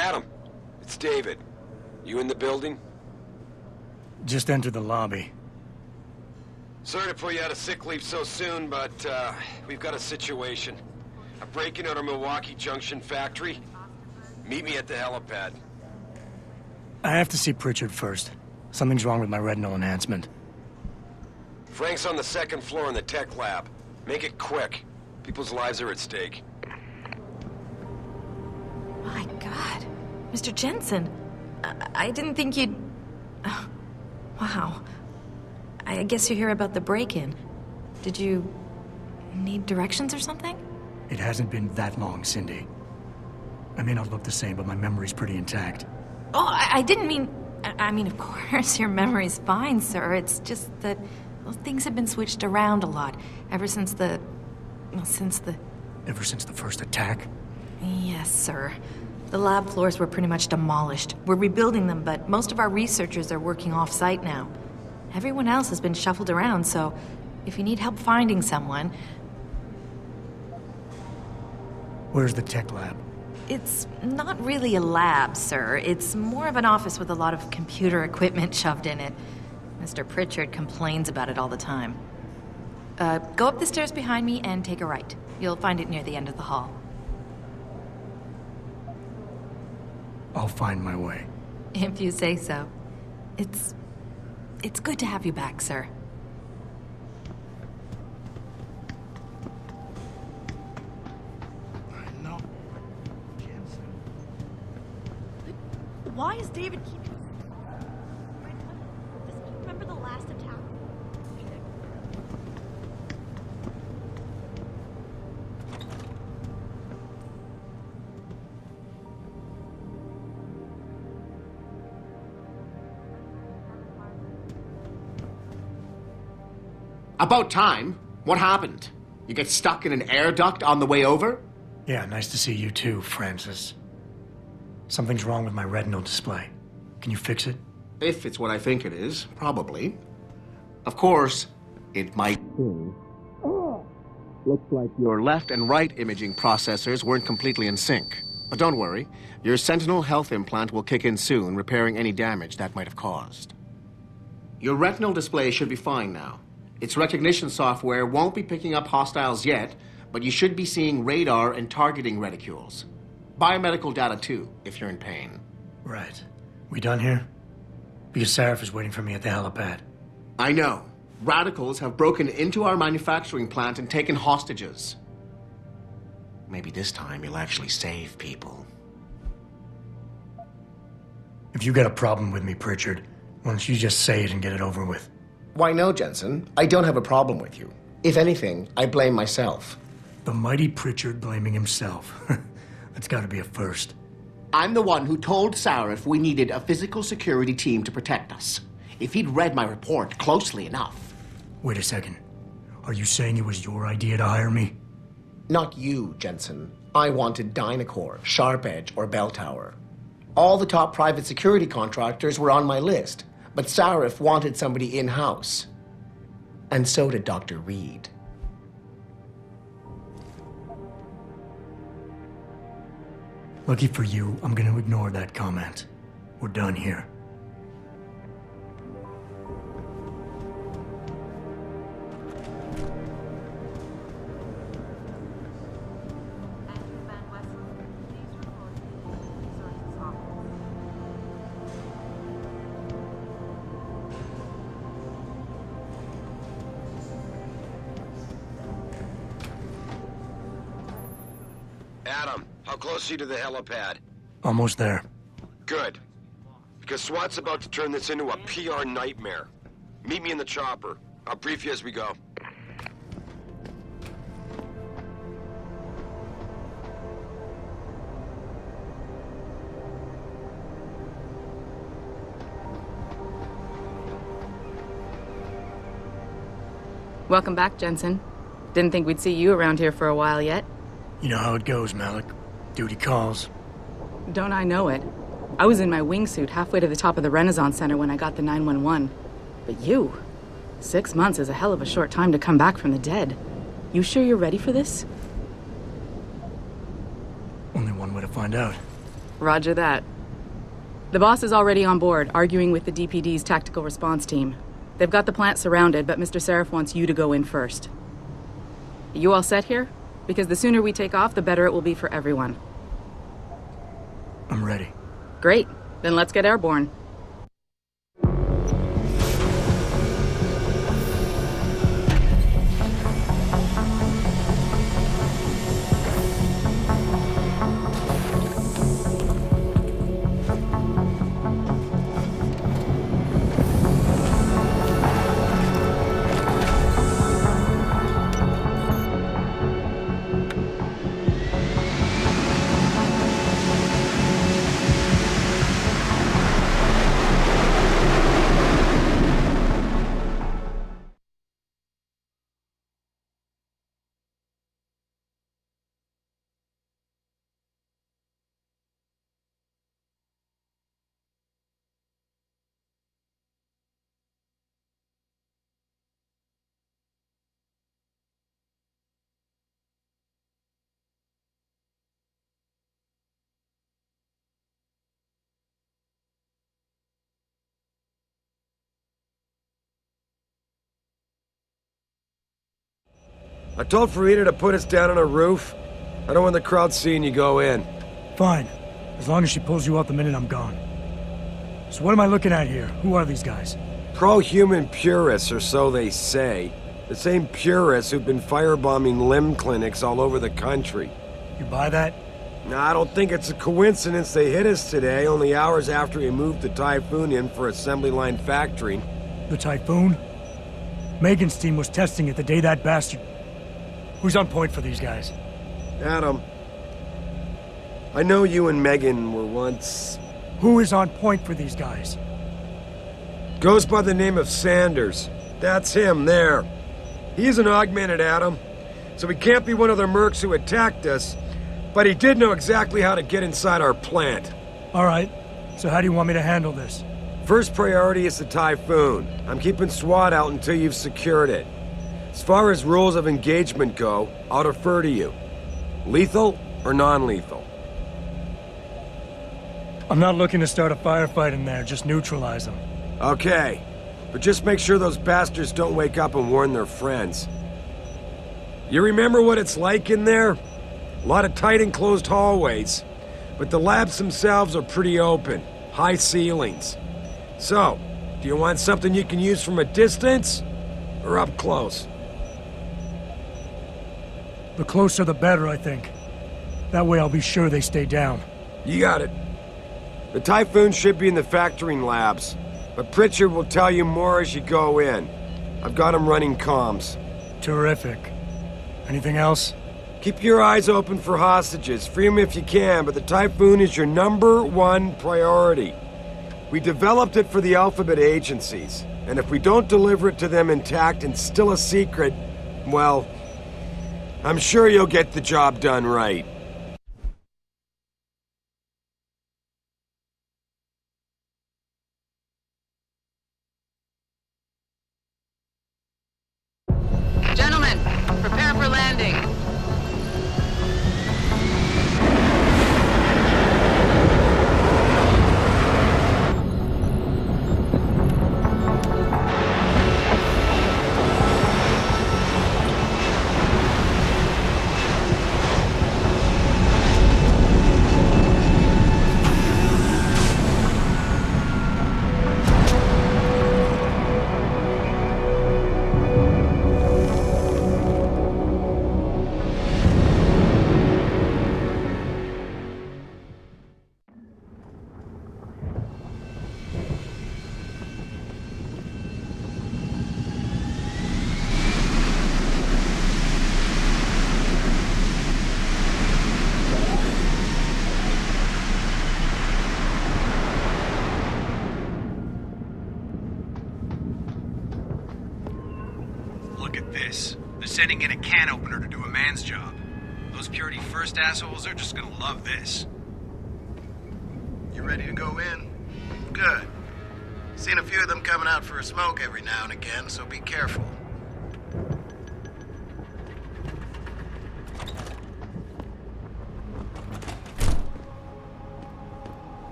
Adam, it's David. You in the building? Just entered the lobby. Sorry to pull you out of sick leave so soon, but we've got a situation. A break-in at our Milwaukee Junction factory. Meet me at the helipad. I have to see Pritchard first. Something's wrong with my retinal enhancement. Frank's on the second floor in the tech lab. Make it quick. People's lives are at stake. My God. Mr. Jensen. I didn't think you'd... Oh, wow. I guess you hear about the break-in. Did you need directions or something? It hasn't been that long, Cindy. I may not look the same, but my memory's pretty intact. Oh, I didn't mean... I mean, of course, your memory's fine, sir. It's just that well, things have been switched around a lot ever since the... Well, since the... Ever since the first attack? Yes, sir. The lab floors were pretty much demolished. We're rebuilding them, but most of our researchers are working off-site now. Everyone else has been shuffled around, so if you need help finding someone... Where's the tech lab? It's not really a lab, sir. It's more of an office with a lot of computer equipment shoved in it. Mr. Pritchard complains about it all the time. Go up the stairs behind me and take a right. You'll find it near the end of the hall. I'll find my way. If you say so. It's good to have you back, sir. I know. Jensen. Why is David keeping... Remember the last attack? About time. What happened? You get stuck in an air duct on the way over? Yeah, nice to see you too, Francis. Something's wrong with my retinal display. Can you fix it? If it's what I think it is, probably. Of course, it might be. Looks like your left and right imaging processors weren't completely in sync. But don't worry, your Sentinel health implant will kick in soon, repairing any damage that might have caused. Your retinal display should be fine now. Its recognition software won't be picking up hostiles yet, but you should be seeing radar and targeting reticules. Biomedical data too, if you're in pain. Right. We done here? Because Sarif is waiting for me at the helipad. I know. Radicals have broken into our manufacturing plant and taken hostages. Maybe this time you'll actually save people. If you got a problem with me, Pritchard, why don't you just say it and get it over with? Why no, Jensen? I don't have a problem with you. If anything, I blame myself. The mighty Pritchard blaming himself. That's gotta be a first. I'm the one who told Sarif we needed a physical security team to protect us. If he'd read my report closely enough. Wait a second. Are you saying it was your idea to hire me? Not you, Jensen. I wanted Dynacore, Sharp Edge, or Bell Tower. All the top private security contractors were on my list, but Sarif wanted somebody in-house. And so did Dr. Reed. Lucky for you, I'm gonna ignore that comment. We're done here. Adam, how close are you to the helipad? Almost there. Good. Because SWAT's about to turn this into a PR nightmare. Meet me in the chopper. I'll brief you as we go. Welcome back, Jensen. Didn't think we'd see you around here for a while yet. You know how it goes, Malik. Duty calls. Don't I know it? I was in my wingsuit halfway to the top of the Renaissance Center when I got the 911. But you? 6 months is a hell of a short time to come back from the dead. You sure you're ready for this? Only one way to find out. Roger that. The boss is already on board, arguing with the DPD's tactical response team. They've got the plant surrounded, but Mr. Seraph wants you to go in first. You all set here? Because the sooner we take off, the better it will be for everyone. I'm ready. Great. Then let's get airborne. I told Farida to put us down on a roof. I don't want the crowd seeing you go in. Fine. As long as she pulls you out the minute I'm gone. So what am I looking at here? Who are these guys? Pro-human purists, or so they say. The same purists who've been firebombing limb clinics all over the country. You buy that? Now, I don't think it's a coincidence they hit us today, only hours after we moved the Typhoon in for assembly line factory. The Typhoon? Megan's team was testing it the day that bastard... Who's on point for these guys? Adam, I know you and Megan were once... Who is on point for these guys? Goes by the name of Sanders. That's him, there. He's an augmented Adam, so he can't be one of the mercs who attacked us, but he did know exactly how to get inside our plant. All right. So how do you want me to handle this? First priority is the Typhoon. I'm keeping SWAT out until you've secured it. As far as rules of engagement go, I'll defer to you. Lethal or non-lethal? I'm not looking to start a firefight in there, just neutralize them. Okay, but just make sure those bastards don't wake up and warn their friends. You remember what it's like in there? A lot of tight enclosed hallways, but the labs themselves are pretty open, high ceilings. So, do you want something you can use from a distance, or up close? The closer the better, I think. That way I'll be sure they stay down. You got it. The Typhoon should be in the factoring labs, but Pritchard will tell you more as you go in. I've got him running comms. Terrific. Anything else? Keep your eyes open for hostages. Free them if you can, but the Typhoon is your #1 priority. We developed it for the Alphabet agencies, and if we don't deliver it to them intact and still a secret, well, I'm sure you'll get the job done right. Gentlemen, prepare for landing. Look at this. They're sending in a can opener to do a man's job. Those Purity First assholes are just gonna love this. You ready to go in? Good. Seen a few of them coming out for a smoke every now and again, so be careful.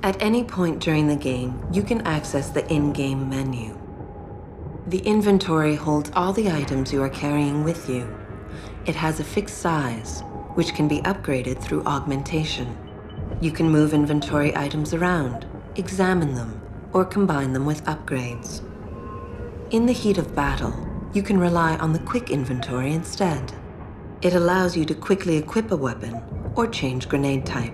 At any point during the game, you can access the in-game menu. The inventory holds all the items you are carrying with you. It has a fixed size, which can be upgraded through augmentation. You can move inventory items around, examine them, or combine them with upgrades. In the heat of battle, you can rely on the quick inventory instead. It allows you to quickly equip a weapon or change grenade type.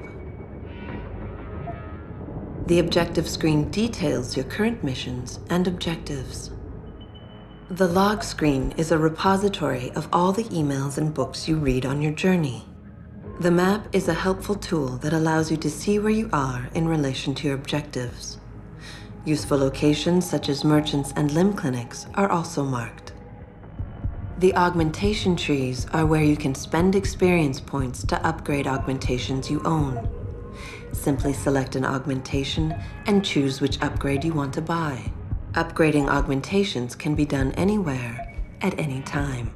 The objective screen details your current missions and objectives. The log screen is a repository of all the emails and books you read on your journey. The map is a helpful tool that allows you to see where you are in relation to your objectives. Useful locations such as merchants and limb clinics are also marked. The augmentation trees are where you can spend experience points to upgrade augmentations you own. Simply select an augmentation and choose which upgrade you want to buy. Upgrading augmentations can be done anywhere, at any time.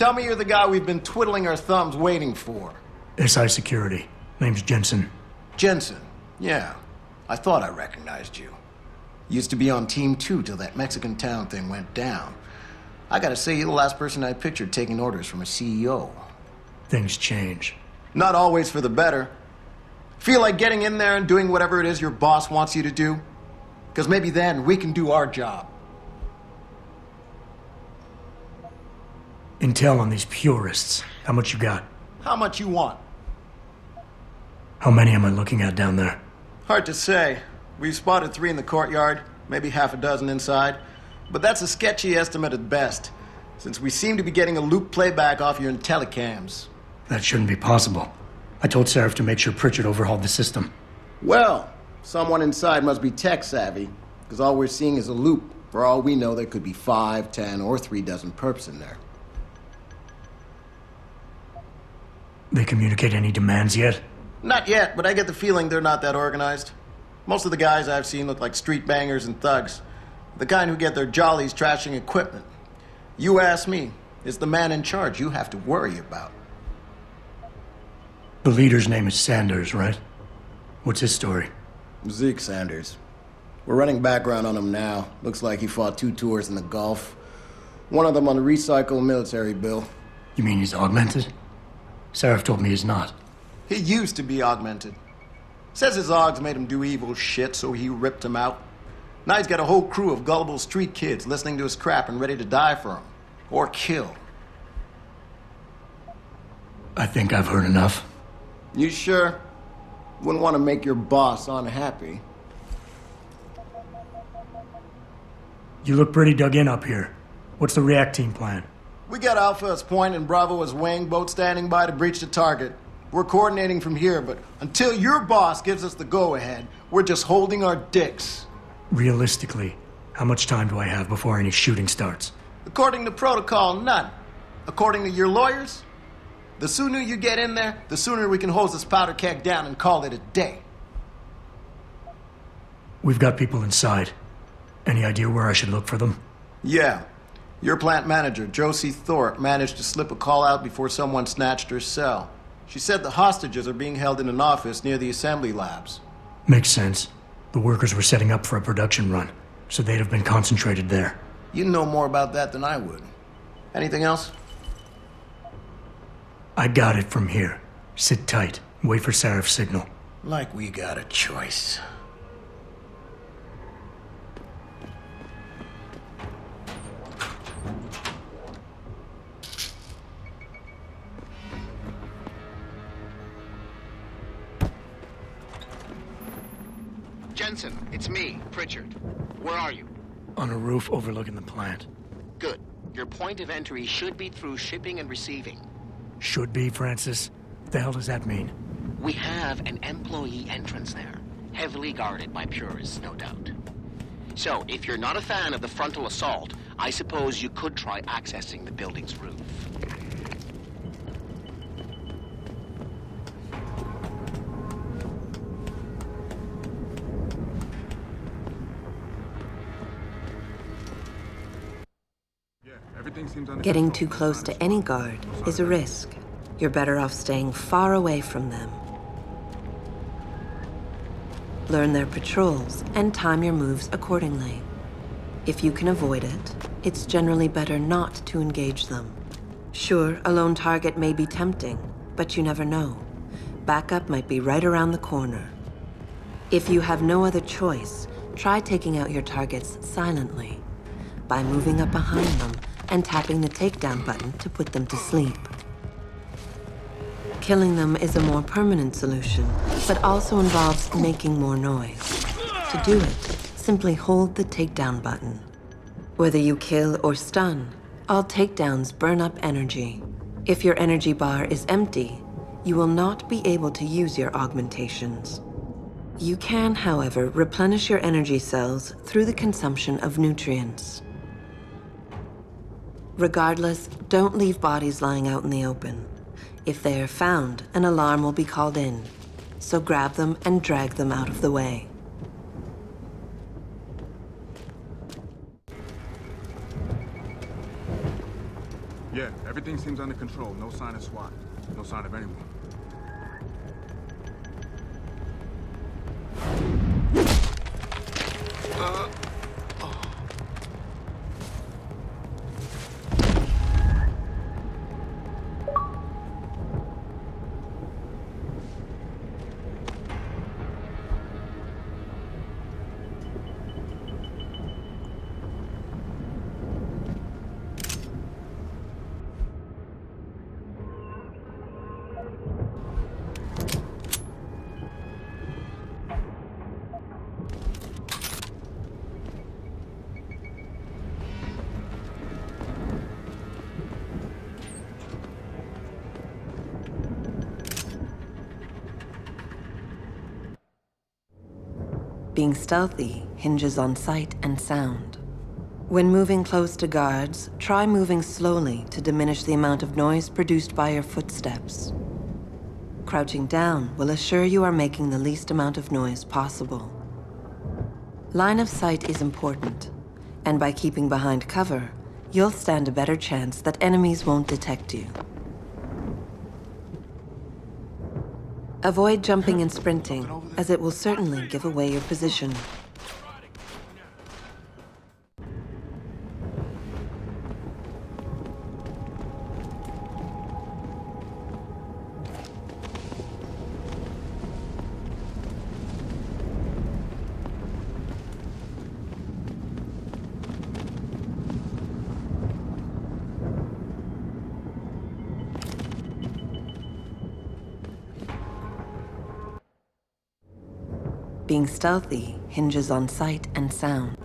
Tell me you're the guy we've been twiddling our thumbs waiting for. SI Security. Name's Jensen. Jensen. Yeah, I thought I recognized you. Used to be on Team 2 till that Mexican town thing went down. I gotta say, you're the last person I pictured taking orders from a CEO. Things change. Not always for the better. Feel like getting in there and doing whatever it is your boss wants you to do? Because maybe then we can do our job. Intel on these purists. How much you got? How much you want? How many am I looking at down there? Hard to say. We've spotted 3 in the courtyard, maybe half a dozen inside. But that's a sketchy estimate at best, since we seem to be getting a loop playback off your telecams. That shouldn't be possible. I told Seraph to make sure Pritchard overhauled the system. Well, someone inside must be tech savvy, because all we're seeing is a loop. For all we know, there could be 5, 10, or 3 dozen perps in there. They communicate any demands yet? Not yet, but I get the feeling they're not that organized. Most of the guys I've seen look like street bangers and thugs. The kind who get their jollies trashing equipment. You ask me, it's the man in charge you have to worry about. The leader's name is Sanders, right? What's his story? Zeke Sanders. We're running background on him now. Looks like he fought 2 tours in the Gulf. One of them on a recycled military bill. You mean he's augmented? Seraph told me he's not. He used to be augmented. Says his augs made him do evil shit, so he ripped him out. Now he's got a whole crew of gullible street kids listening to his crap and ready to die for him. Or kill. I think I've heard enough. You sure? Wouldn't want to make your boss unhappy. You look pretty dug in up here. What's the react team plan? We got Alpha as point and Bravo as wing, both standing by to breach the target. We're coordinating from here, but until your boss gives us the go-ahead, we're just holding our dicks. Realistically, how much time do I have before any shooting starts? According to protocol, none. According to your lawyers, the sooner you get in there, the sooner we can hose this powder keg down and call it a day. We've got people inside. Any idea where I should look for them? Yeah. Your plant manager, Josie Thorpe, managed to slip a call out before someone snatched her cell. She said the hostages are being held in an office near the assembly labs. Makes sense. The workers were setting up for a production run, so they'd have been concentrated there. You know more about that than I would. Anything else? I got it from here. Sit tight. Wait for Seraph's signal. Like we got a choice. Jensen, it's me, Pritchard. Where are you? On a roof overlooking the plant. Good. Your point of entry should be through shipping and receiving. Should be, Francis. What the hell does that mean? We have an employee entrance there, heavily guarded by purists, no doubt. So, if you're not a fan of the frontal assault, I suppose you could try accessing the building's roof. Getting too close to any guard is a risk. You're better off staying far away from them. Learn their patrols and time your moves accordingly. If you can avoid it, it's generally better not to engage them. Sure, a lone target may be tempting, but you never know. Backup might be right around the corner. If you have no other choice, try taking out your targets silently by moving up behind them and tapping the takedown button to put them to sleep. Killing them is a more permanent solution, but also involves making more noise. To do it, simply hold the takedown button. Whether you kill or stun, all takedowns burn up energy. If your energy bar is empty, you will not be able to use your augmentations. You can, however, replenish your energy cells through the consumption of nutrients. Regardless, don't leave bodies lying out in the open. If they are found, an alarm will be called in, so grab them and drag them out of the way. Yeah, everything seems under control. No sign of SWAT. No sign of anyone. Being stealthy hinges on sight and sound. When moving close to guards, try moving slowly to diminish the amount of noise produced by your footsteps. Crouching down will assure you are making the least amount of noise possible. Line of sight is important, and by keeping behind cover, you'll stand a better chance that enemies won't detect you. Avoid jumping and sprinting, as it will certainly give away your position. Being stealthy hinges on sight and sound.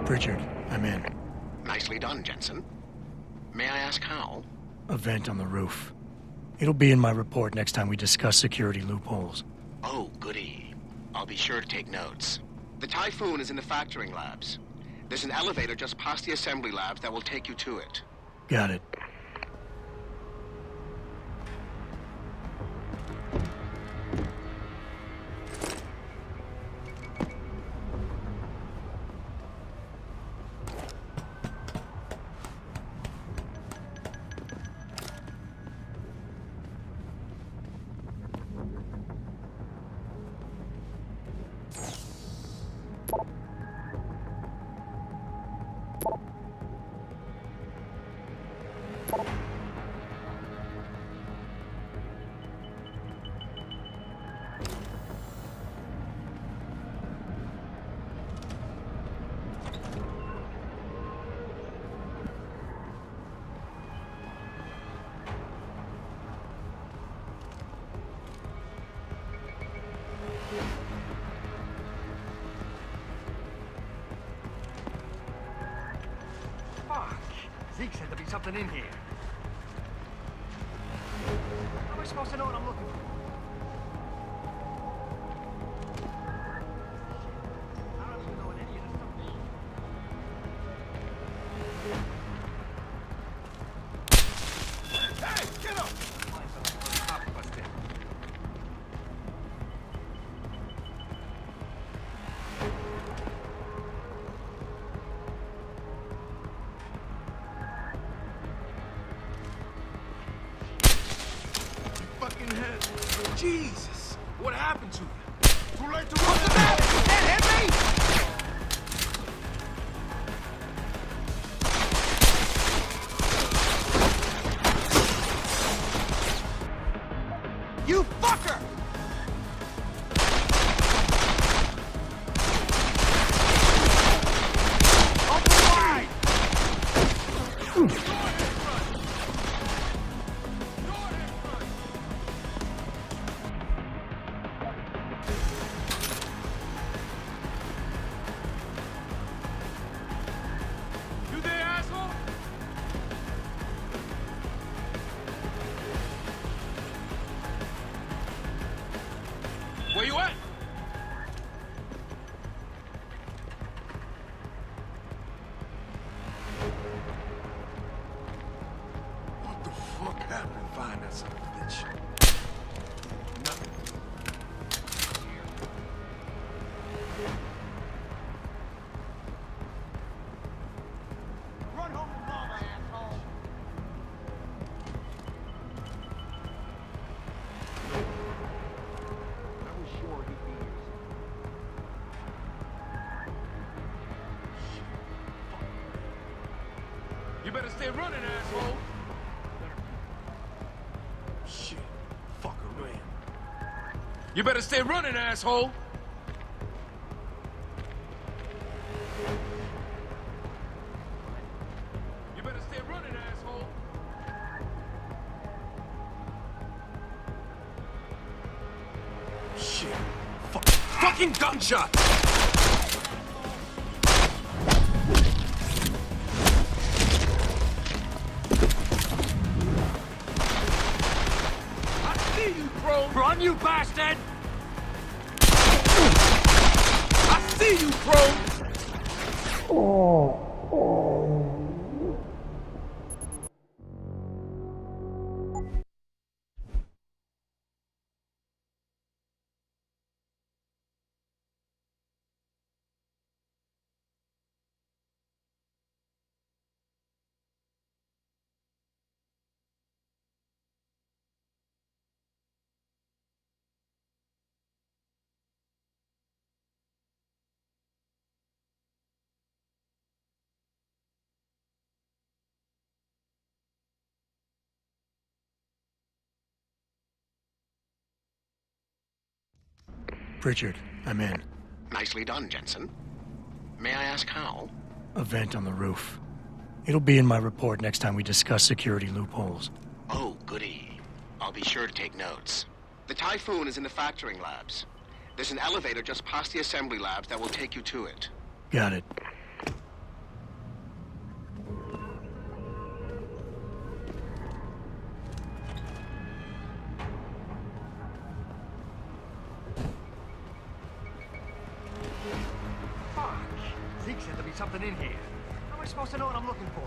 Pritchard, I'm in. Nicely done, Jensen. May I ask how? A vent on the roof. It'll be in my report next time we discuss security loopholes. Oh, goody. I'll be sure to take notes. The Typhoon is in the factoring labs. There's an elevator just past the assembly labs that will take you to it. Got it. Zeke said there'd be something in here. How am I supposed to know what I'm looking for? I don't even know what any of this stuff means. Hey, get up! Find something for the cop busted. Jesus! What happened to you? Too late to run the back! That hit me! You fucker! Open wide! You there, asshole? Where you at? What the fuck happened? better stay running, asshole. Shit. Fucker ran. You better stay running, asshole. You better stay running, asshole. Shit. Fucking gunshot! I see you, bro! Run, you bastard! I see you, bro! Pritchard, I'm in. Nicely done, Jensen. May I ask how? A vent on the roof. It'll be in my report next time we discuss security loopholes. Oh, goody. I'll be sure to take notes. The Typhoon is in the factoring labs. There's an elevator just past the assembly labs that will take you to it. Got it. Fuck! Zeke said there'd be something in here. How am I supposed to know what I'm looking for?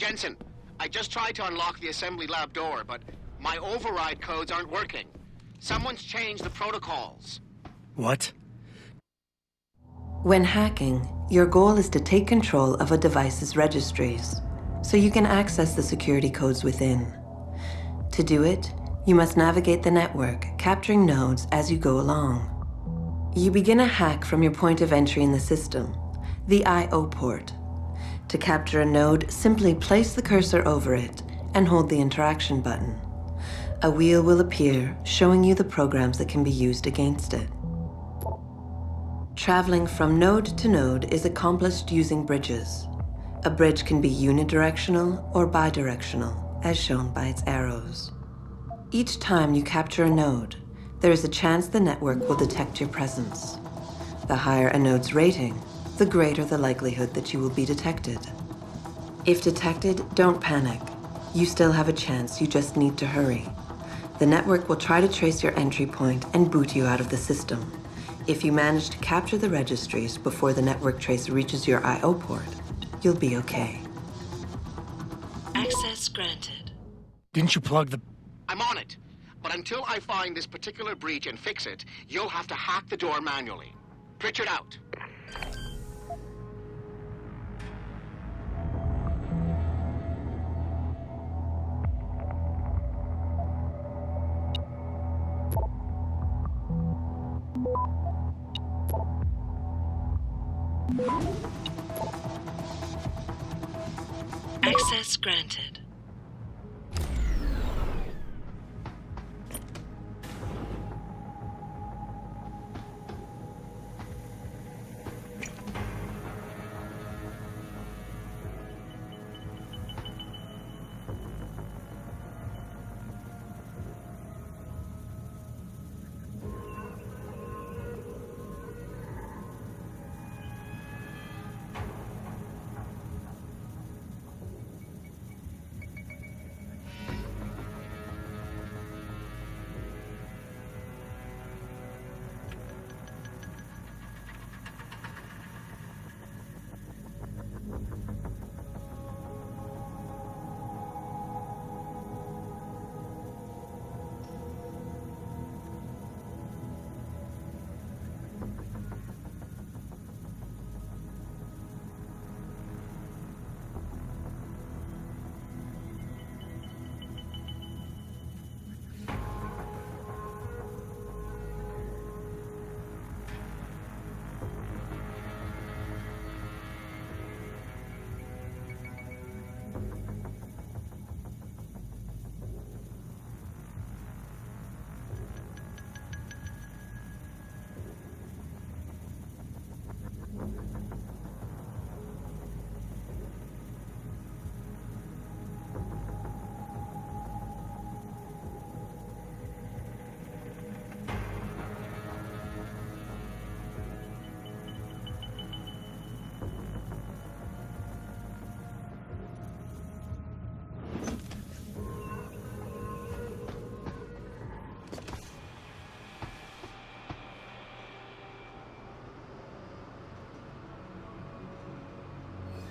Jensen, I just tried to unlock the assembly lab door, but my override codes aren't working. Someone's changed the protocols. What? When hacking, your goal is to take control of a device's registries, so you can access the security codes within. To do it, you must navigate the network, capturing nodes as you go along. You begin a hack from your point of entry in the system, the I/O port. To capture a node, simply place the cursor over it and hold the interaction button. A wheel will appear, showing you the programs that can be used against it. Traveling from node to node is accomplished using bridges. A bridge can be unidirectional or bidirectional, as shown by its arrows. Each time you capture a node, there is a chance the network will detect your presence. The higher a node's rating, the greater the likelihood that you will be detected. If detected, don't panic. You still have a chance, you just need to hurry. The network will try to trace your entry point and boot you out of the system. If you manage to capture the registries before the network trace reaches your I/O port, you'll be okay. Access granted. Didn't you plug the... I'm on it. But until I find this particular breach and fix it, you'll have to hack the door manually. Pritchard out. Access granted.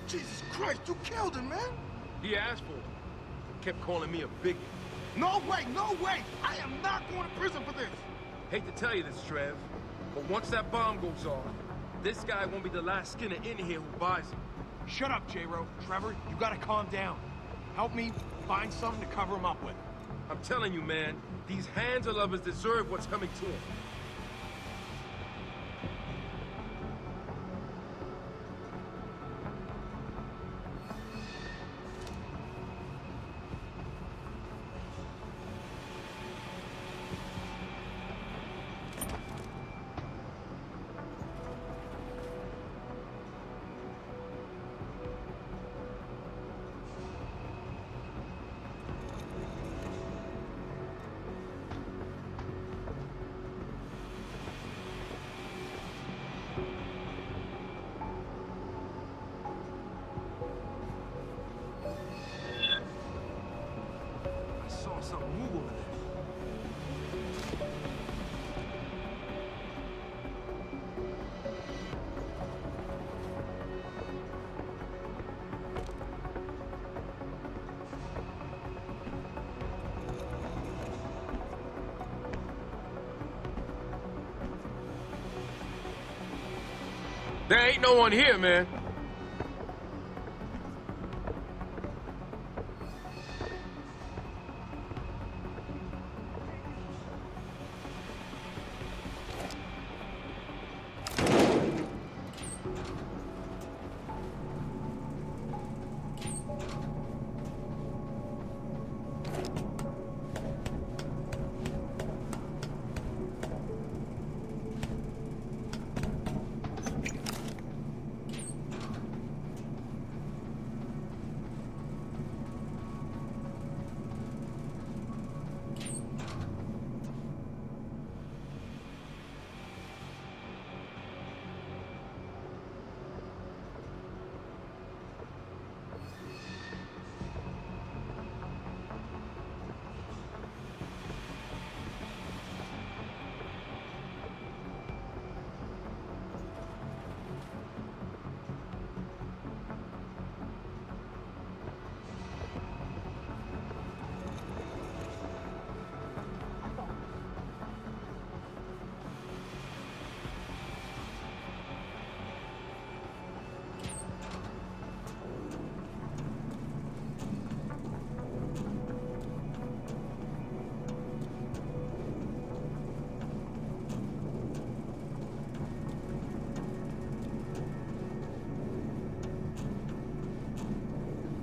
Jesus Christ, you killed him, man! He asked for it. Kept calling me a bigot. No way, no way! I am not going to prison for this! Hate to tell you this, Trev, but once that bomb goes off, this guy won't be the last Skinner in here who buys it. Shut up, J-Ro. Trevor, you gotta calm down. Help me find something to cover him up with. I'm telling you, man, these hands of lovers deserve what's coming to them. There ain't no one here, man.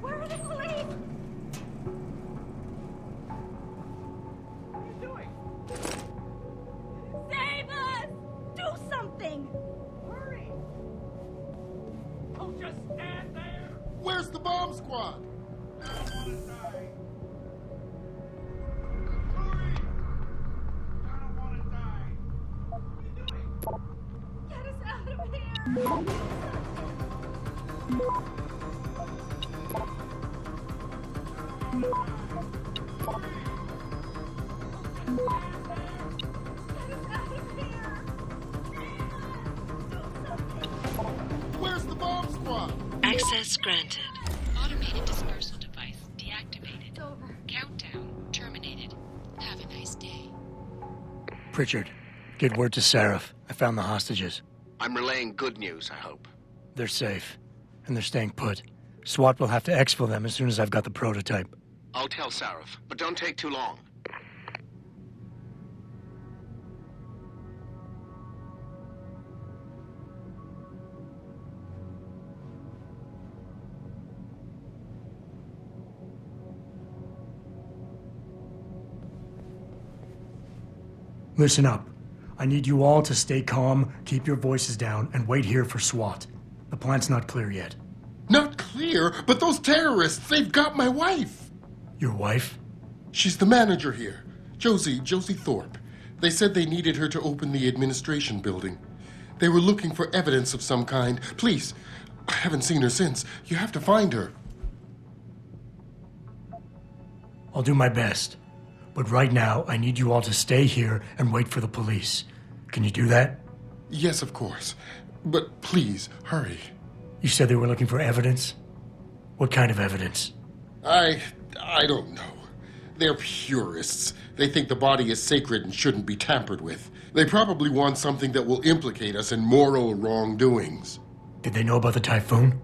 Where are the police? What are you doing? Save us! Do something! Hurry! Don't just stand there! Where's the bomb squad? I don't want to die. Hurry! I don't want to die. What are you doing? Get us out of here! Where's the bomb squad? Access granted. Automated dispersal device deactivated. It's over. Countdown terminated. Have a nice day. Pritchard, get word to Seraph. I found the hostages. I'm relaying good news, I hope. They're safe, and they're staying put. SWAT will have to exfil them as soon as I've got the prototype. I'll tell Sarif, but don't take too long. Listen up. I need you all to stay calm, keep your voices down, and wait here for SWAT. The plant's not clear yet. Not clear, but those terrorists, they've got my wife. Your wife? She's the manager here. Josie Thorpe. They said they needed her to open the administration building. They were looking for evidence of some kind. Please, I haven't seen her since. You have to find her. I'll do my best. But right now, I need you all to stay here and wait for the police. Can you do that? Yes, of course. But please, hurry. You said they were looking for evidence? What kind of evidence? I don't know. They're purists. They think the body is sacred and shouldn't be tampered with. They probably want something that will implicate us in moral wrongdoings. Did they know about the typhoon?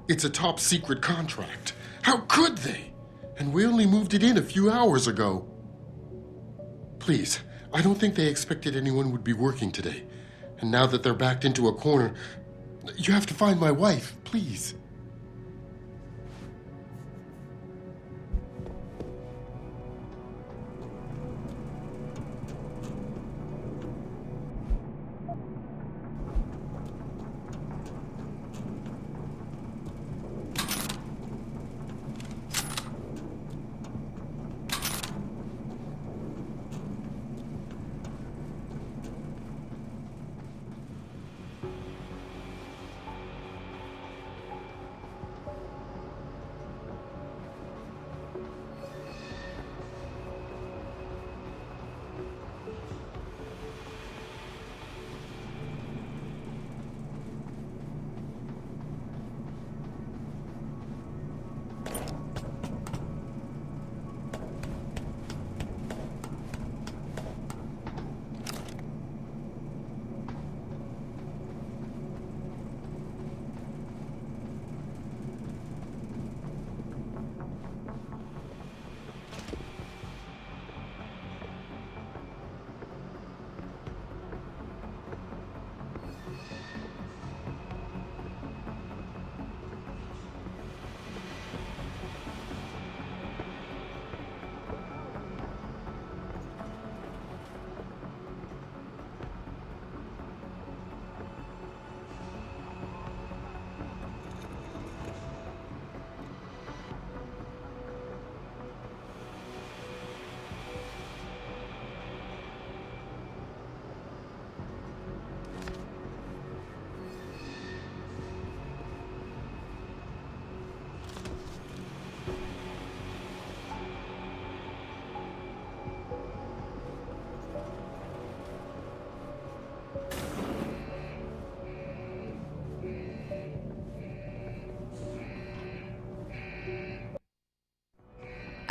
It's a top secret contract. How could they? And we only moved it in a few hours ago. Please, I don't think they expected anyone would be working today. And now that they're backed into a corner, you have to find my wife, please.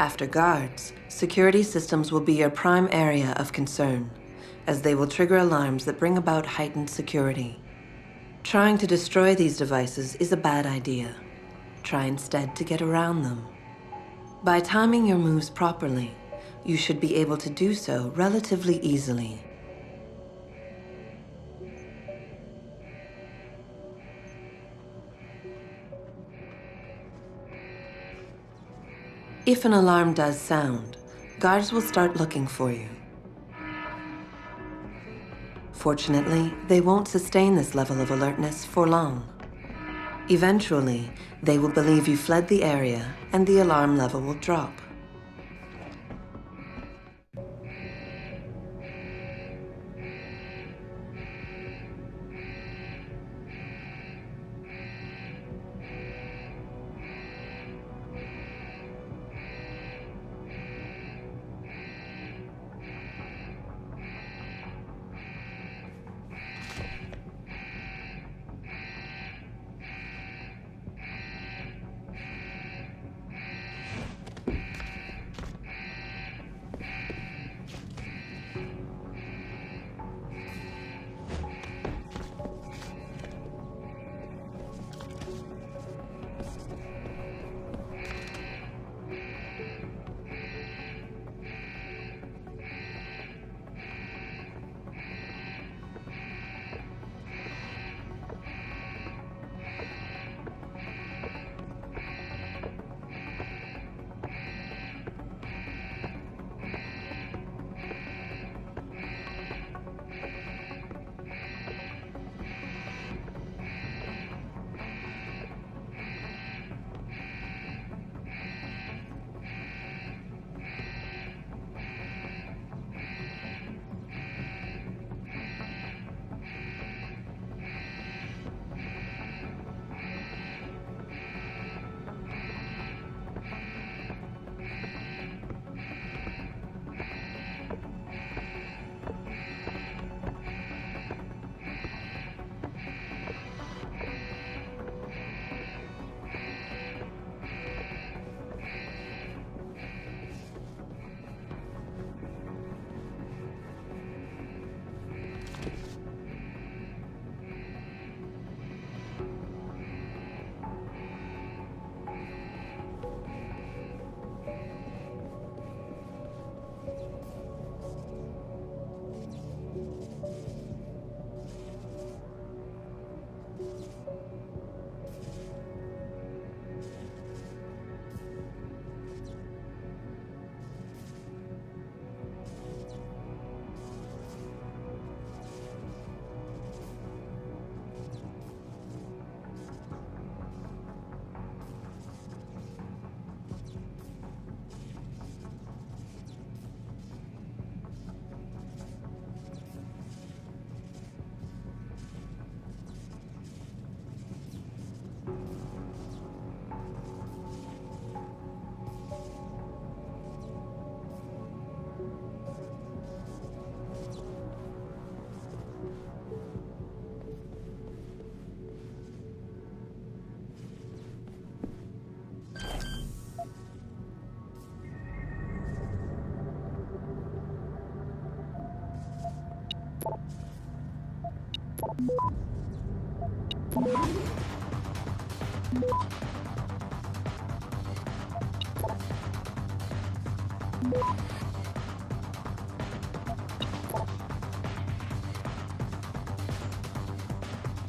After guards, security systems will be your prime area of concern, as they will trigger alarms that bring about heightened security. Trying to destroy these devices is a bad idea. Try instead to get around them. By timing your moves properly, you should be able to do so relatively easily. If an alarm does sound, guards will start looking for you. Fortunately, they won't sustain this level of alertness for long. Eventually, they will believe you fled the area and the alarm level will drop.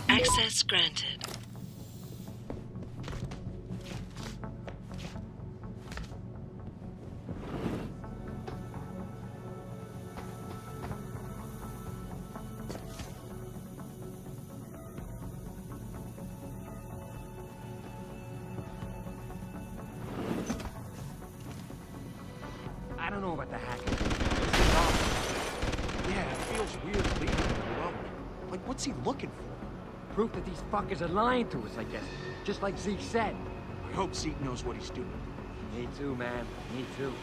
Access granted. I don't know about the hacker. Yeah, it feels weird leaving him alone. Like, what's he looking for? Proof that these fuckers are lying to us, I guess. Just like Zeke said. I hope Zeke knows what he's doing. Me too, man. Me too.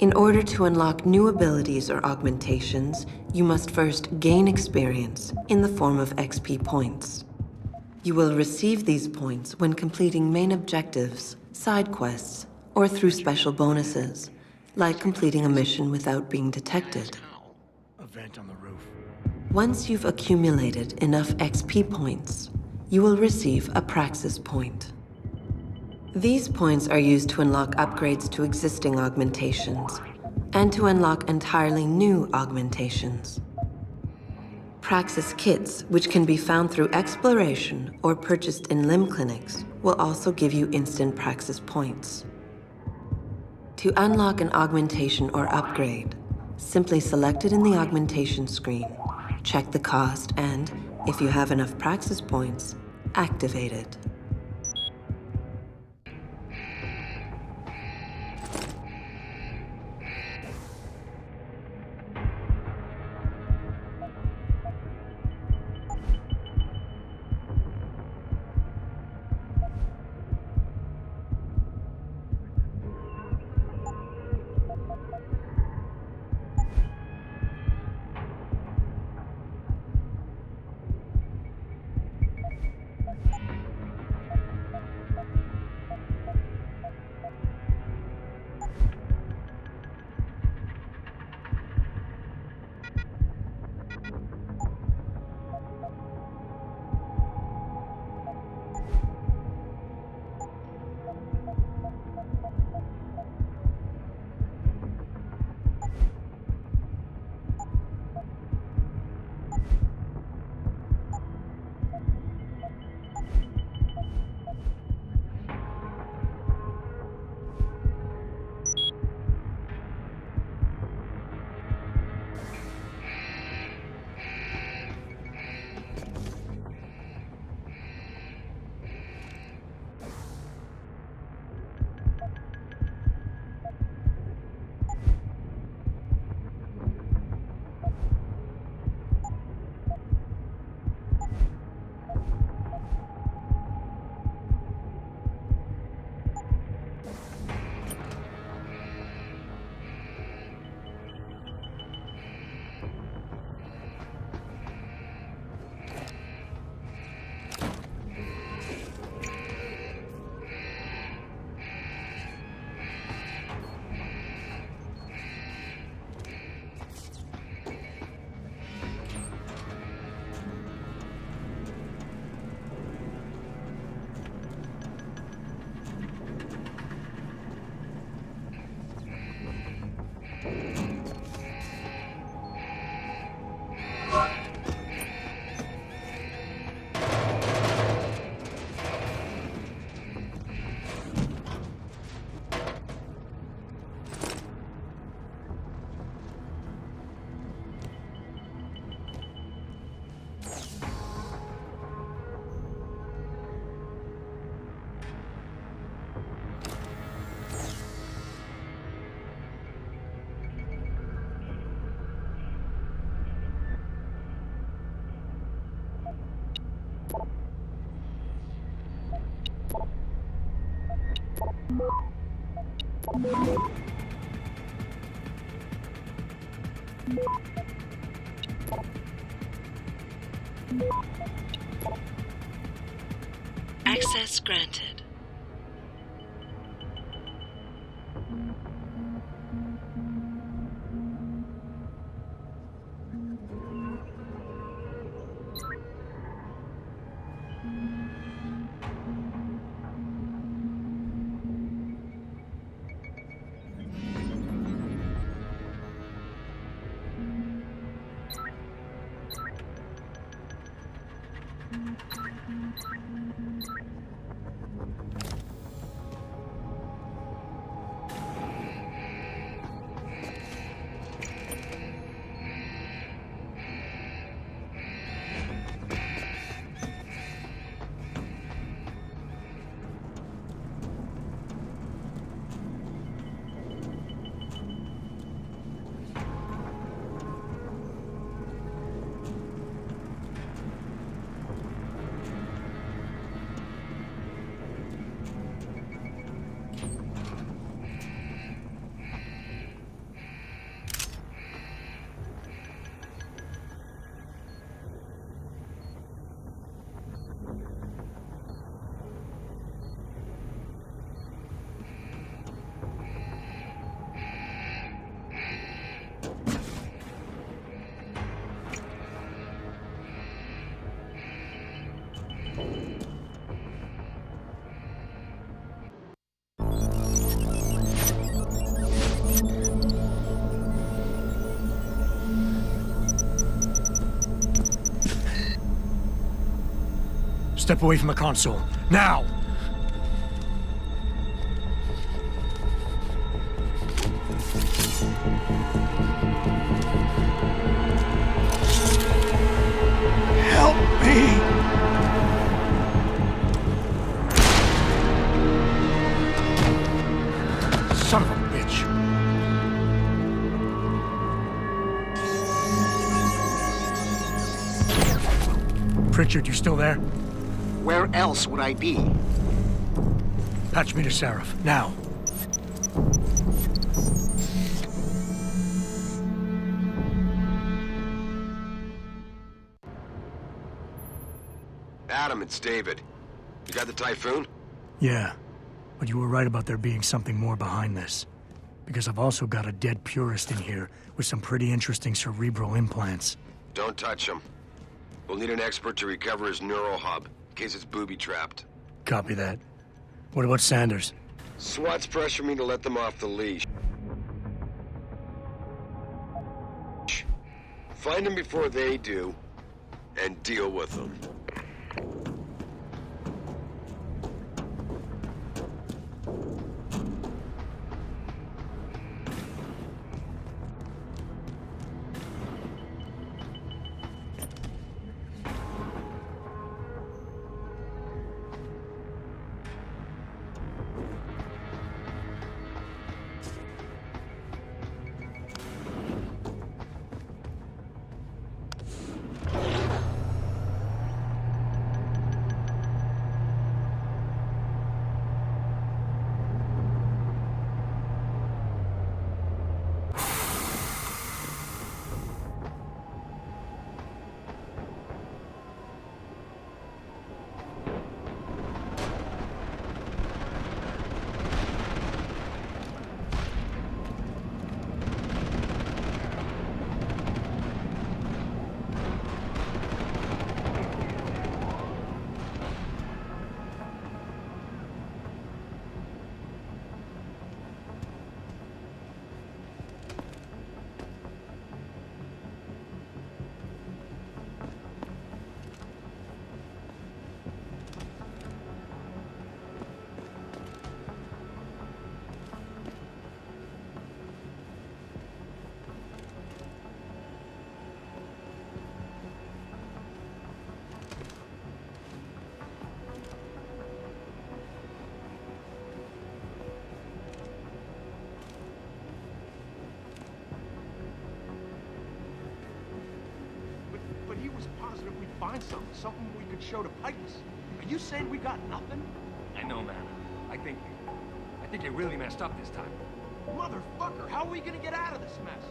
In order to unlock new abilities or augmentations, you must first gain experience in the form of XP points. You will receive these points when completing main objectives, side quests, or through special bonuses, like completing a mission without being detected. A vent on the roof. Once you've accumulated enough XP points, you will receive a Praxis point. These points are used to unlock upgrades to existing augmentations, and to unlock entirely new augmentations. Praxis kits, which can be found through exploration or purchased in limb clinics, will also give you instant Praxis points. To unlock an augmentation or upgrade, simply select it in the augmentation screen, check the cost, and, if you have enough Praxis points, activate it. Access granted. Step away from the console. Now! Help me! Son of a bitch. Pritchard, you still there? Where else would I be? Patch me to Seraph, now. Adam, it's David. You got the Typhoon? Yeah, but you were right about there being something more behind this. Because I've also got a dead purist in here with some pretty interesting cerebral implants. Don't touch him. We'll need an expert to recover his neural hub, in case it's booby-trapped. Copy that. What about Sanders? SWAT's pressured me to let them off the leash. Find them before they do, and deal with them. But he was positive we'd find something we could show to Pipes. Are you saying we got nothing? I know, man. I think they really messed up this time. Motherfucker, how are we gonna get out of this mess?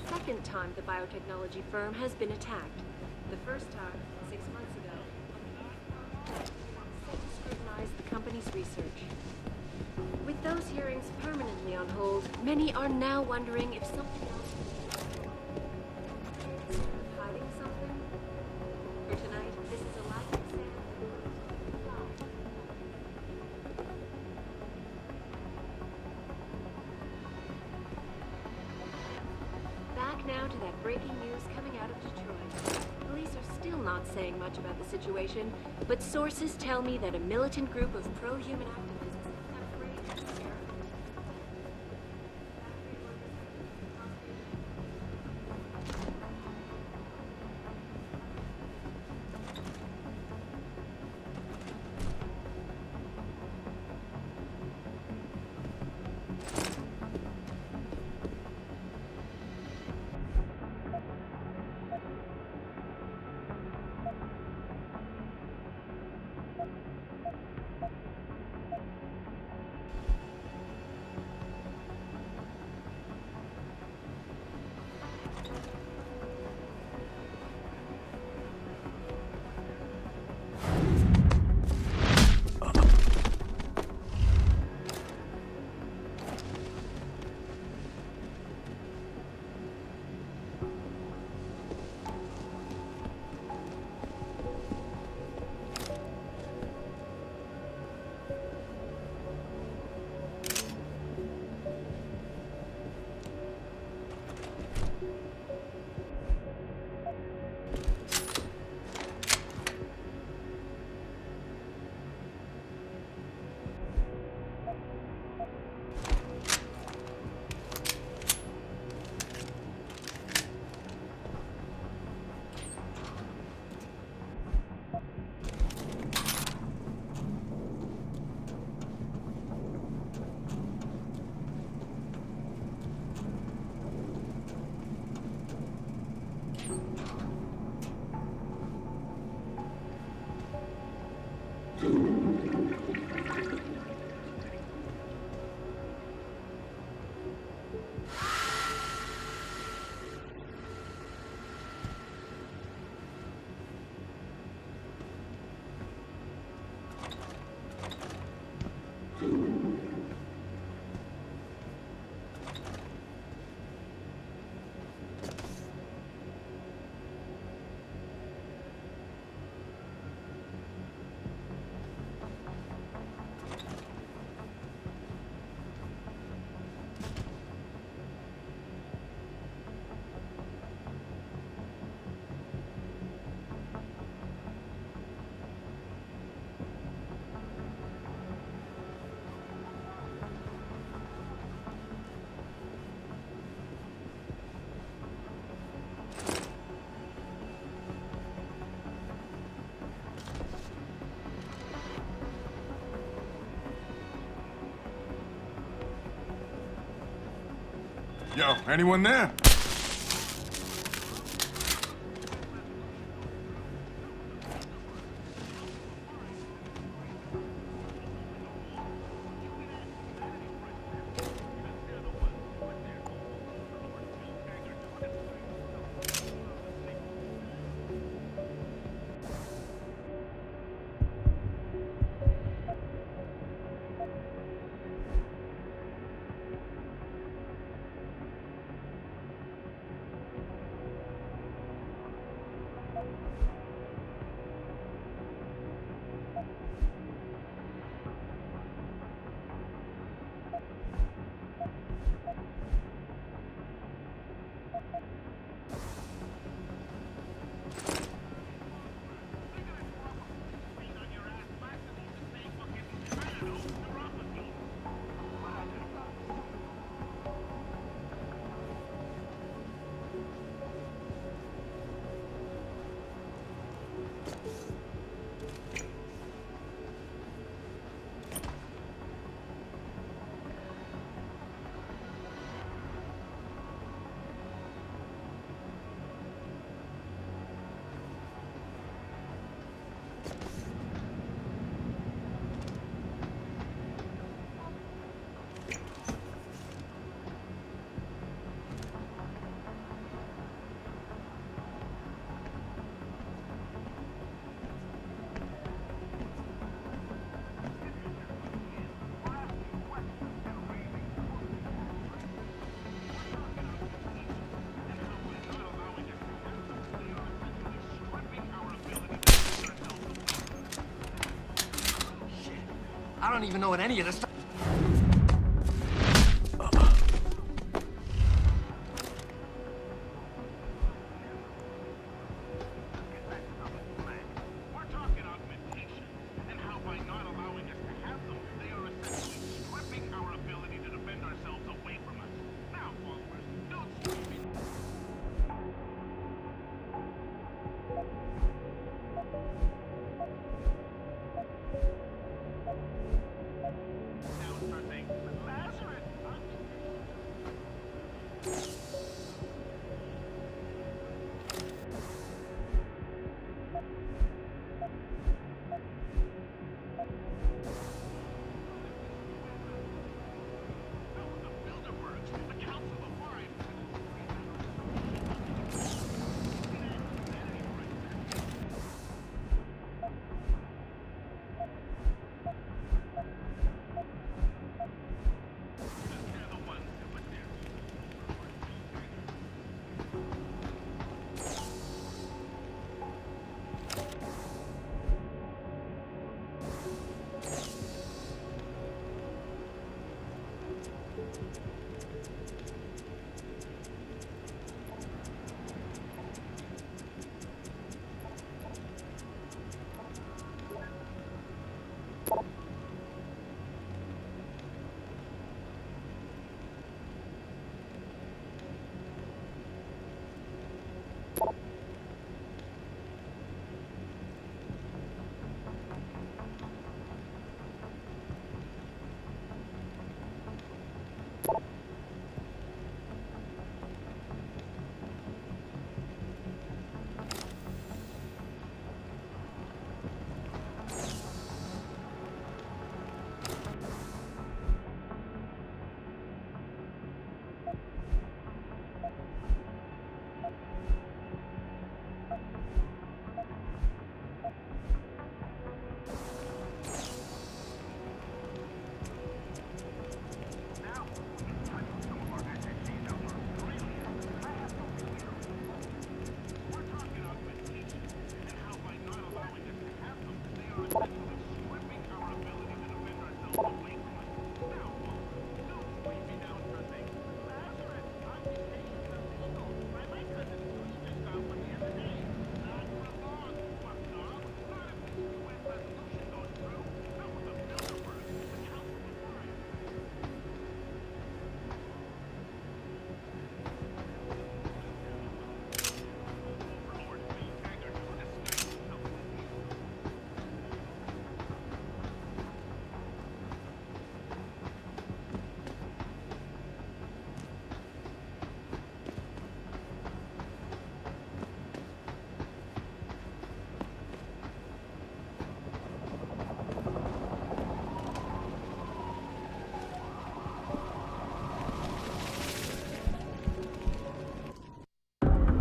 Second time the biotechnology firm has been attacked. The first time, 6 months ago, set to scrutinize the company's research. With those hearings permanently on hold, many are now wondering if something else is hiding something. For tonight, this is a live example. Back now to that breaking news coming out of Detroit. Police are still not saying much about the situation, but sources tell me that a militant group of pro-human activists have raided the area. Yo, anyone there? I don't even know what any of this stuff.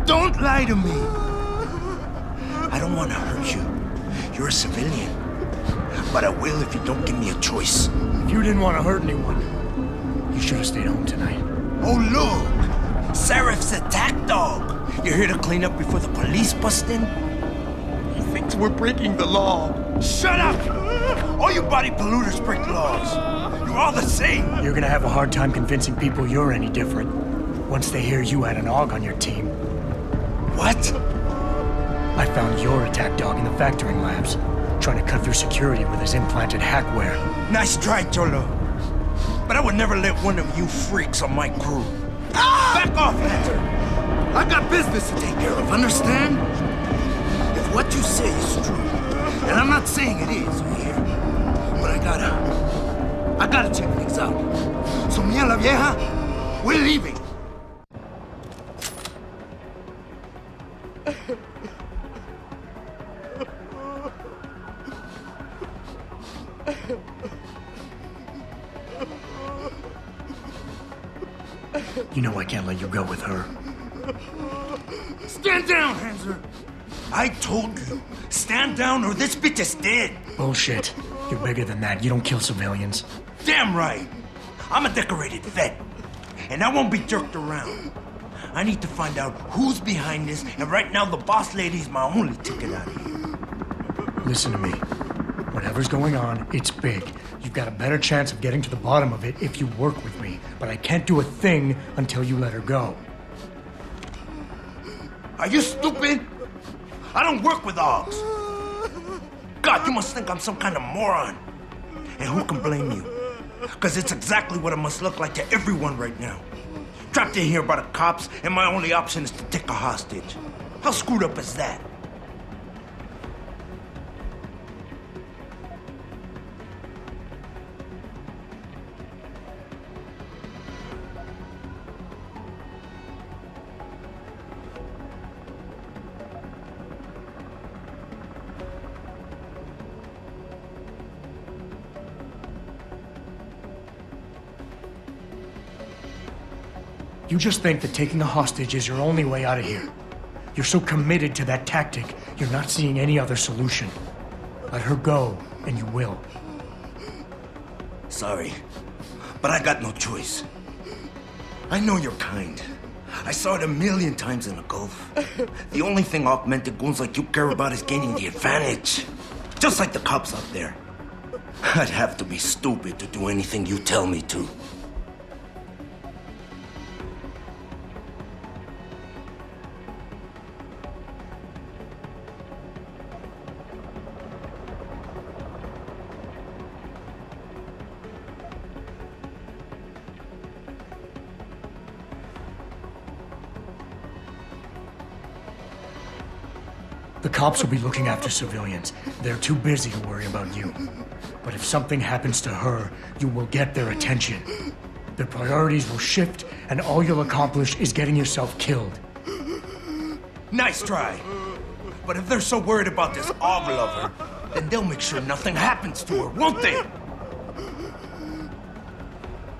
Don't lie to me. I don't want to hurt you. You're a civilian. But I will if you don't give me a choice. If you didn't want to hurt anyone, you should have stayed home tonight. Oh, look! Serif's attack dog. You're here to clean up before the police bust in? He thinks we're breaking the law. Shut up! All you body polluters break laws. You're all the same. You're gonna have a hard time convincing people you're any different once they hear you had an AUG on your team. What? I found your attack dog in the factoring labs, trying to cut through security with his implanted hackware. Nice try, Cholo. But I would never let one of you freaks on my crew. Ah! Back off, Lantern! I got business to take care of, understand? If what you say is true, and I'm not saying it is, you hear? But I gotta check things out. So, mia la vieja, we're leaving. You know I can't let you go with her. Stand down, Hanser! I told you, stand down or this bitch is dead. Bullshit. You're bigger than that. You don't kill civilians. Damn right. I'm a decorated vet, and I won't be jerked around. I need to find out who's behind this, and right now the boss lady is my only ticket out of here. Listen to me. Whatever's going on, it's big. You've got a better chance of getting to the bottom of it if you work with me, but I can't do a thing until you let her go. Are you stupid? I don't work with AUGs. God, you must think I'm some kind of moron. And who can blame you? Because it's exactly what it must look like to everyone right now. Trapped in here by the cops, and my only option is to take a hostage. How screwed up is that? You just think that taking a hostage is your only way out of here. You're so committed to that tactic, you're not seeing any other solution. Let her go, and you will. Sorry, but I got no choice. I know you're kind. I saw it 1,000,000 times in the Gulf. The only thing augmented goons like you care about is gaining the advantage. Just like the cops out there. I'd have to be stupid to do anything you tell me to. The cops will be looking after civilians. They're too busy to worry about you. But if something happens to her, you will get their attention. Their priorities will shift, and all you'll accomplish is getting yourself killed. Nice try. But if they're so worried about this AUG lover, then they'll make sure nothing happens to her, won't they?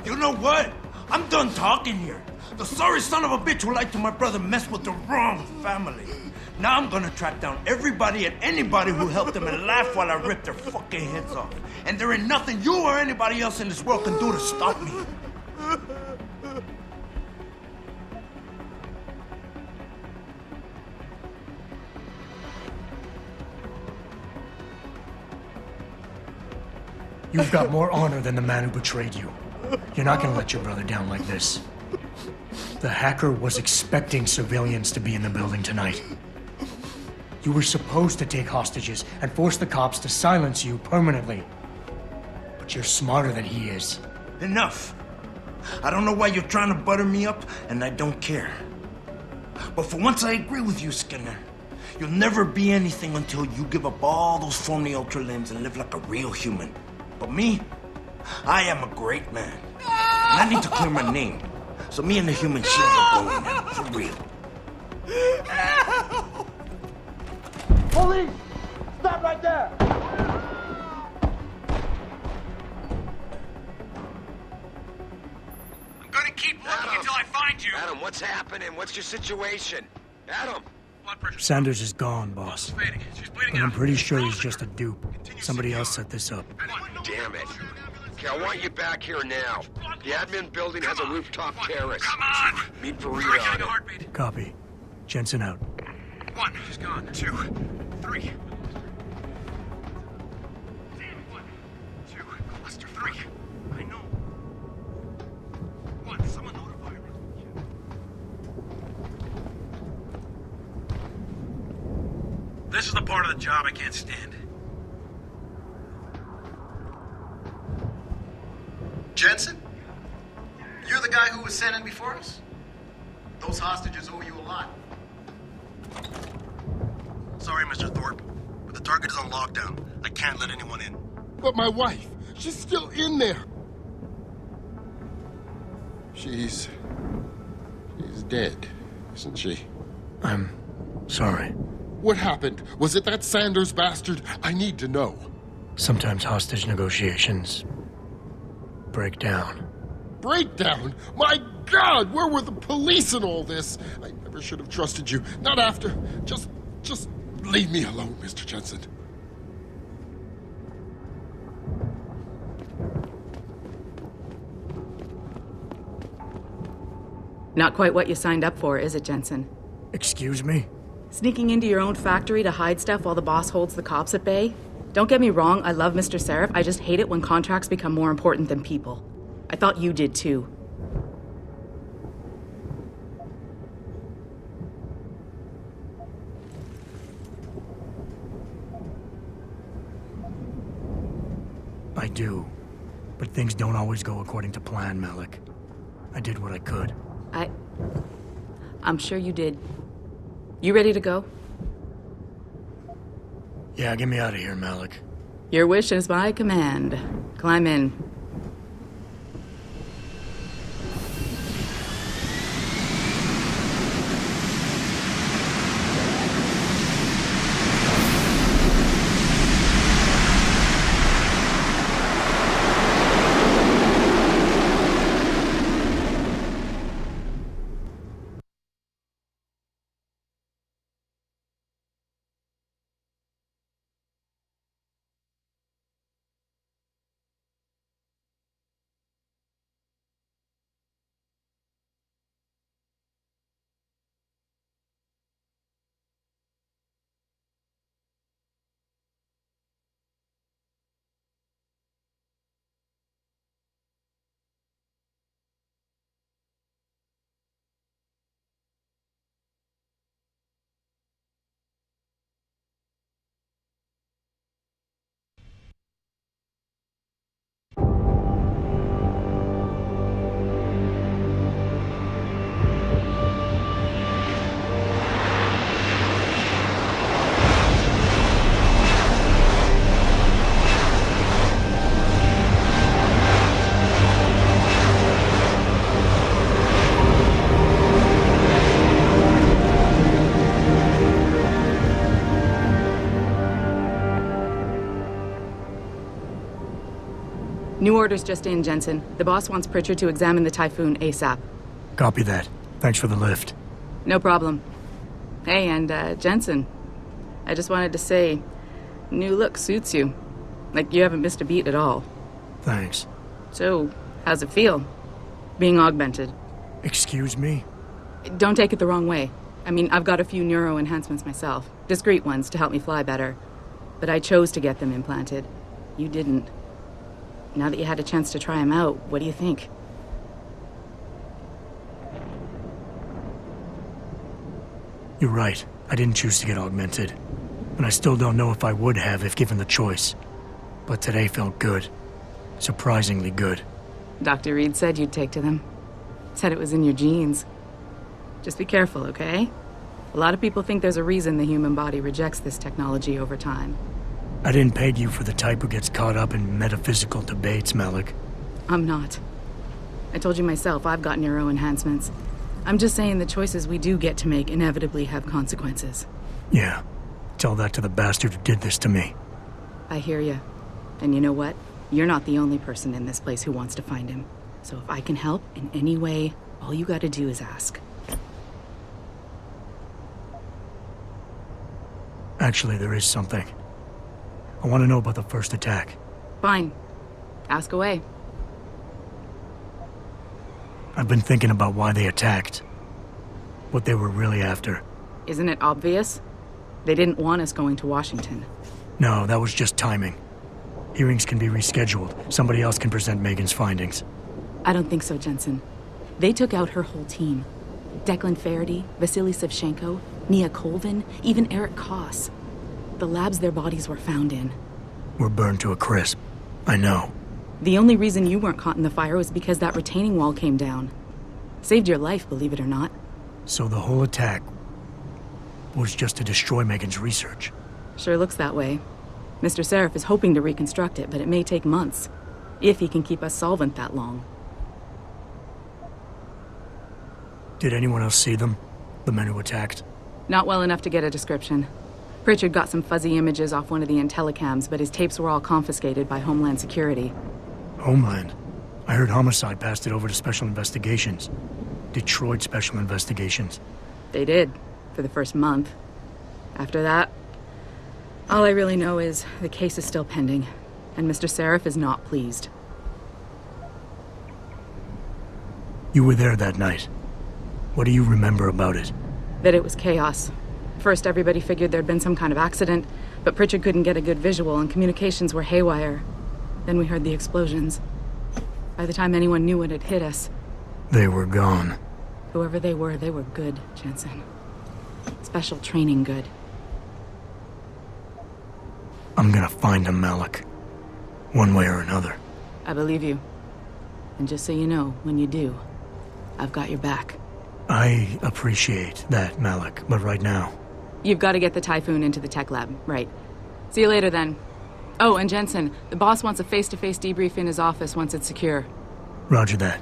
You know what? I'm done talking here. The sorry son of a bitch who lied to my brother messed with the wrong family. Now I'm gonna track down everybody and anybody who helped them and laugh while I rip their fucking heads off. And there ain't nothing you or anybody else in this world can do to stop me. You've got more honor than the man who betrayed you. You're not gonna let your brother down like this. The hacker was expecting civilians to be in the building tonight. You were supposed to take hostages and force the cops to silence you permanently. But you're smarter than he is. Enough. I don't know why you're trying to butter me up, and I don't care. But for once, I agree with you, Skinner. You'll never be anything until you give up all those phony ultra limbs and live like a real human. But me, I am a great man. And I need to clear my name. So me and the human shield are going now, for real. Police! Stop right there! I'm gonna keep looking until I find you. Adam, what's happening? What's your situation? Adam! Blood pressure. Sanders is gone, boss. Fading. She's bleeding But I'm out. pretty sure he's just a dupe. Somebody else set this up. Damn it. Okay, I want you back here now. The admin building has a rooftop terrace. Come on! Meet for read Try on getting it. a heartbeat. Copy. Jensen out. 1, she's gone. 2, 3. Damn, 1, 2, cluster 3. I know. 1, someone notify her. This is the part of the job I can't stand. Jensen? You're the guy who was sent in before us? Those hostages owe you a lot. Sorry, Mr. Thorpe, but the target is on lockdown. I can't let anyone in. But my wife, she's still in there. She's dead, isn't she? I'm sorry. What happened? Was it that Sanders bastard? I need to know. Sometimes hostage negotiations break down. Breakdown? My God, where were the police in all this? I never should have trusted you. Not after. Just leave me alone, Mr. Jensen. Not quite what you signed up for, is it, Jensen? Excuse me? Sneaking into your own factory to hide stuff while the boss holds the cops at bay? Don't get me wrong, I love Mr. Seraph. I just hate it when contracts become more important than people. I thought you did too. I do. But things don't always go according to plan, Malik. I did what I could. I'm sure you did. You ready to go? Yeah, get me out of here, Malik. Your wish is my command. Climb in. New orders just in, Jensen. The boss wants Pritchard to examine the Typhoon ASAP. Copy that. Thanks for the lift. No problem. Hey, and Jensen, I just wanted to say, new look suits you. Like you haven't missed a beat at all. Thanks. So, how's it feel? Being augmented? Excuse me? Don't take it the wrong way. I mean, I've got a few neuro enhancements myself. Discreet ones to help me fly better. But I chose to get them implanted. You didn't. Now that you had a chance to try him out, what do you think? You're right. I didn't choose to get augmented. And I still don't know if I would have if given the choice. But today felt good. Surprisingly good. Dr. Reed said you'd take to them. Said it was in your genes. Just be careful, okay? A lot of people think there's a reason the human body rejects this technology over time. I didn't peg you for the type who gets caught up in metaphysical debates, Malik. I'm not. I told you myself, I've got neuro enhancements. I'm just saying the choices we do get to make inevitably have consequences. Yeah. Tell that to the bastard who did this to me. I hear you. And you know what? You're not the only person in this place who wants to find him. So if I can help in any way, all you gotta do is ask. Actually, there is something. I want to know about the first attack. Fine. Ask away. I've been thinking about why they attacked. What they were really after. Isn't it obvious? They didn't want us going to Washington. No, that was just timing. Hearings can be rescheduled. Somebody else can present Megan's findings. I don't think so, Jensen. They took out her whole team. Declan Faraday, Vasily Savchenko, Nia Colvin, even Eric Koss. The labs their bodies were found in. We're burned to a crisp. I know. The only reason you weren't caught in the fire was because that retaining wall came down. Saved your life, believe it or not. So the whole attack was just to destroy Megan's research. Sure looks that way. Mr. Seraph is hoping to reconstruct it, but it may take months. If he can keep us solvent that long. Did anyone else see them? The men who attacked? Not well enough to get a description. Pritchard got some fuzzy images off one of the Intellicams, but his tapes were all confiscated by Homeland Security. Homeland? I heard Homicide passed it over to Special Investigations. Detroit Special Investigations. They did, for the first month. After that, all I really know is the case is still pending, and Mr. Seraph is not pleased. You were there that night. What do you remember about it? That it was chaos. First, everybody figured there'd been some kind of accident, but Pritchard couldn't get a good visual and communications were haywire. Then we heard the explosions. By the time anyone knew what had hit us... They were gone. Whoever they were good, Jensen. Special training good. I'm gonna find them, Malik. One way or another. I believe you. And just so you know, when you do, I've got your back. I appreciate that, Malik, but right now... You've got to get the Typhoon into the tech lab, right. See you later, then. Oh, and Jensen, the boss wants a face-to-face debrief in his office once it's secure. Roger that.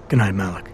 Good night, Malik.